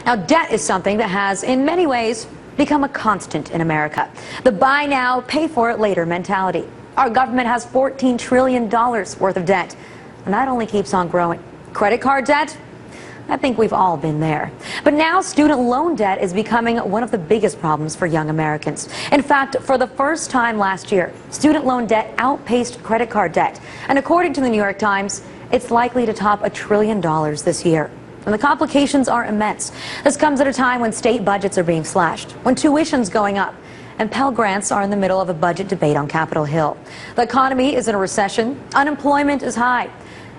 Now, debt is something that has, in many ways, become a constant in America. The buy now, pay for it later mentality. Our government has $14 trillion worth of debt, and that only keeps on growing. Credit card debt? I think we've all been there. But now student loan debt is becoming one of the biggest problems for young Americans. In fact, for the first time last year, student loan debt outpaced credit card debt. And according to the New York Times, it's likely to top $1 trillion this year. And the complications are immense. This comes at a time when state budgets are being slashed, when tuition's going up, and Pell Grants are in the middle of a budget debate on Capitol Hill. The economy is in a recession, unemployment is high,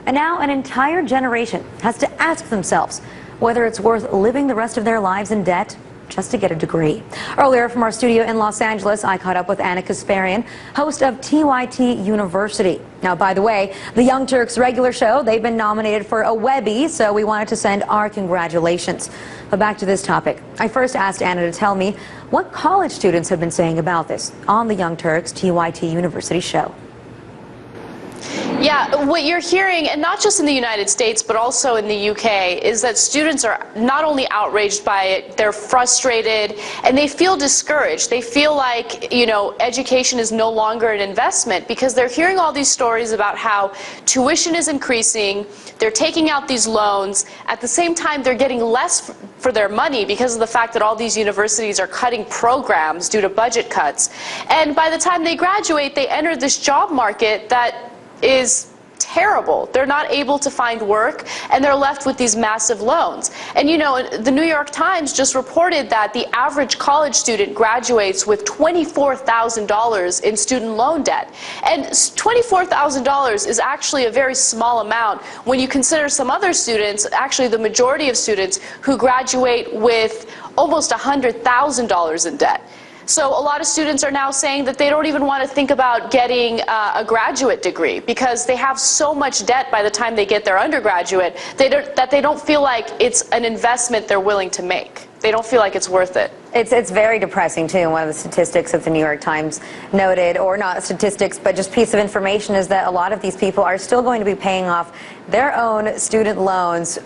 and now an entire generation has to ask themselves whether it's worth living the rest of their lives in debt just to get a degree. Earlier from our studio in Los Angeles, I caught up with Anna Kasparian, host of TYT University. Now, by the way, the Young Turks regular show, they've been nominated for a Webby, so we wanted to send our congratulations. But back to this topic. I first asked Anna to tell me what college students have been saying about this on the Young Turks TYT University show. Yeah, what you're hearing, and not just in the United States, but also in the UK, is that students are not only outraged by it, they're frustrated, and they feel discouraged. They feel like, education is no longer an investment because they're hearing all these stories about how tuition is increasing, they're taking out these loans, at the same time they're getting less for their money because of the fact that all these universities are cutting programs due to budget cuts. And by the time they graduate, they enter this job market that is terrible. They're not able to find work, and they're left with these massive loans. And the New York Times just reported that the average college student graduates with $24,000 in student loan debt. And $24,000 is actually a very small amount when you consider some other students, actually the majority of students, who graduate with almost $100,000 in debt. So a lot of students are now saying that they don't even want to think about getting a graduate degree because they have so much debt by the time they get their undergraduate that they don't feel like it's an investment they're willing to make. They don't feel like it's worth it. It's very depressing, too. One of the statistics that the New York Times noted, or not statistics, but just piece of information, is that a lot of these people are still going to be paying off their own student loans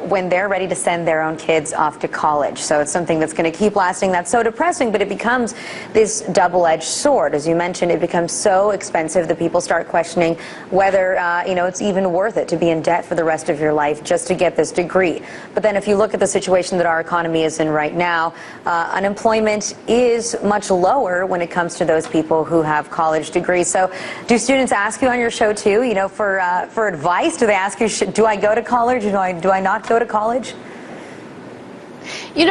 when they're ready to send their own kids off to college. So it's something that's going to keep lasting. That's so depressing, but it becomes this double-edged sword. As you mentioned, it becomes so expensive that people start questioning whether, it's even worth it to be in debt for the rest of your life just to get this degree. But then if you look at the situation that our economy is in right now, unemployment is much lower when it comes to those people who have college degrees. So do students ask you on your show, too, for advice? Do they ask you, do I go to college or do I not go to college?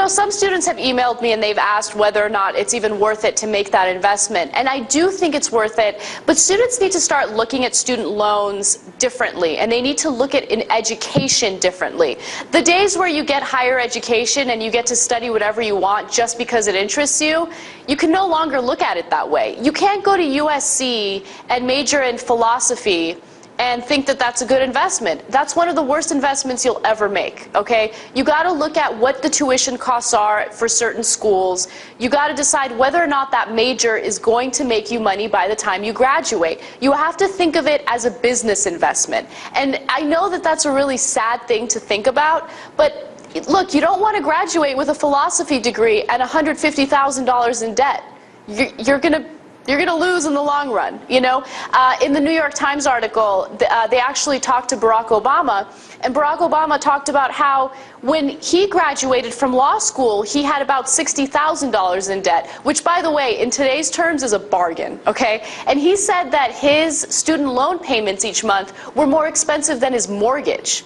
Some students have emailed me and they've asked whether or not it's even worth it to make that investment. And I do think it's worth it, but students need to start looking at student loans differently, and they need to look at education differently. The days where you get higher education and you get to study whatever you want just because it interests you, you can no longer look at it that way. You can't go to USC and major in philosophy and think that that's a good investment. That's one of the worst investments you'll ever make, okay? You gotta look at what the tuition costs are for certain schools. You gotta decide whether or not that major is going to make you money by the time you graduate. You have to think of it as a business investment. And I know that that's a really sad thing to think about, but look, you don't wanna graduate with a philosophy degree and $150,000 in debt. You're gonna lose in the long run, In the New York Times article, they actually talked to Barack Obama, and Barack Obama talked about how when he graduated from law school, he had about $60,000 in debt, which, by the way, in today's terms is a bargain, okay? And he said that his student loan payments each month were more expensive than his mortgage.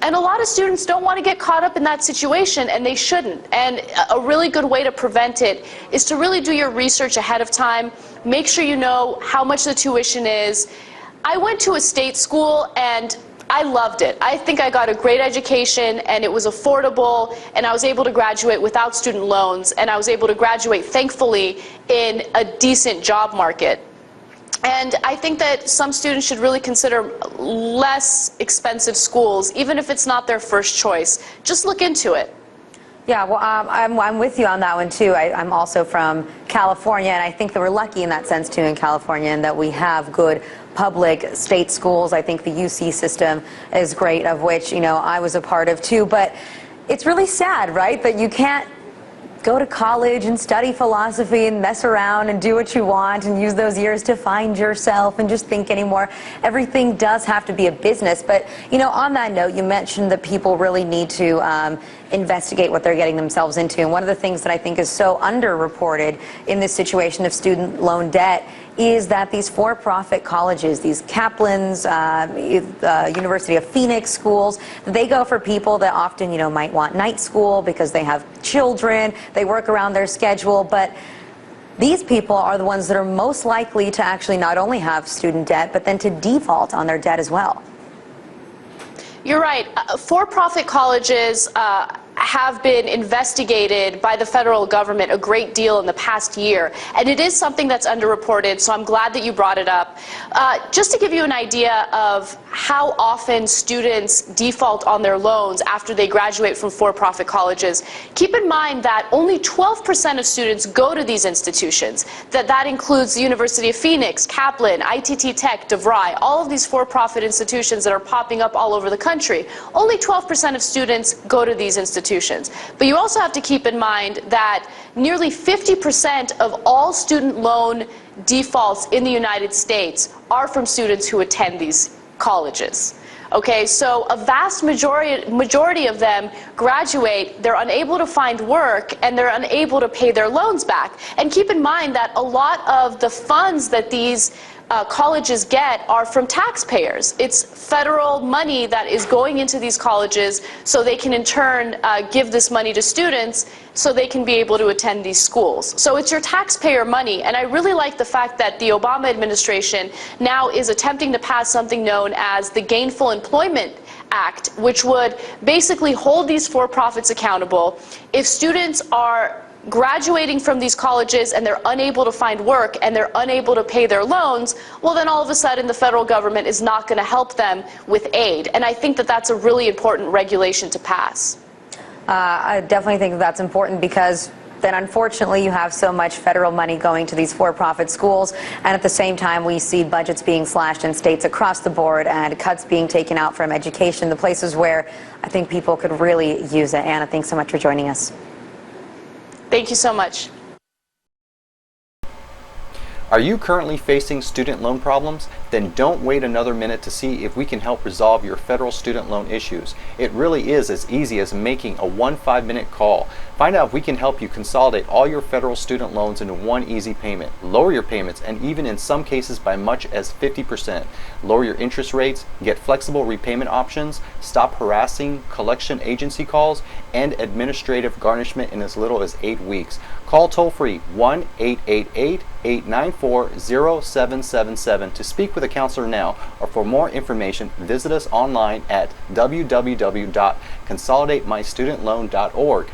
And a lot of students don't want to get caught up in that situation, and they shouldn't. And a really good way to prevent it is to really do your research ahead of time. Make sure you know how much the tuition is. I went to a state school, and I loved it. I think I got a great education, and it was affordable, and I was able to graduate without student loans, and I was able to graduate, thankfully, in a decent job market. And I think that some students should really consider less expensive schools, even if it's not their first choice. Just look into it. Yeah, well, I'm with you on that one, too. I'm also from California, and I think that we're lucky in that sense, too, in California, and that we have good public state schools. I think the UC system is great, of which, I was a part of, too. But it's really sad, right, that you can't go to college and study philosophy and mess around and do what you want and use those years to find yourself and just think anymore. Everything does have to be a business. But, you know, on that note, you mentioned that people really need to investigate what they're getting themselves into. And one of the things that I think is so underreported in this situation of student loan debt is that these for-profit colleges, these Kaplan's, University of Phoenix schools, they go for people that often, you know, might want night school because they have children, they work around their schedule, but these people are the ones that are most likely to actually not only have student debt, but then to default on their debt as well. You're right. For-profit colleges have been investigated by the federal government a great deal in the past year, and it is something that's underreported, so I'm glad that you brought it up. Just to give you an idea of how often students default on their loans after they graduate from for-profit colleges, keep in mind that only 12% of students go to these institutions. That includes the University of Phoenix, Kaplan, ITT Tech, DeVry, all of these for-profit institutions that are popping up all over the country. Only 12% of students go to these institutions. But you also have to keep in mind that nearly 50% of all student loan defaults in the United States are from students who attend these colleges. Okay, so a vast majority of them graduate, they're unable to find work, and they're unable to pay their loans back. And keep in mind that a lot of the funds that these colleges get are from taxpayers. It's federal money that is going into these colleges so they can in turn give this money to students so they can be able to attend these schools. So it's your taxpayer money, and I really like the fact that the Obama administration now is attempting to pass something known as the Gainful Employment Act, which would basically hold these for-profits accountable. If students are graduating from these colleges and they're unable to find work and they're unable to pay their loans, well, then all of a sudden the federal government is not going to help them with aid. And I think that that's a really important regulation to pass. I definitely think that's important, because then unfortunately you have so much federal money going to these for-profit schools, and at the same time we see budgets being slashed in states across the board and cuts being taken out from education, the places where I think people could really use it. Anna, thanks so much for joining us. Thank you so much. Are you currently facing student loan problems? Then don't wait another minute to see if we can help resolve your federal student loan issues. It really is as easy as making a 5-minute call. Find out if we can help you consolidate all your federal student loans into one easy payment, lower your payments, and even in some cases by much as 50%. Lower your interest rates, get flexible repayment options, stop harassing collection agency calls, and administrative garnishment in as little as 8 weeks. Call toll-free 1-888-894-0777 to speak with a counselor now, or for more information, visit us online at www.consolidatemystudentloan.org.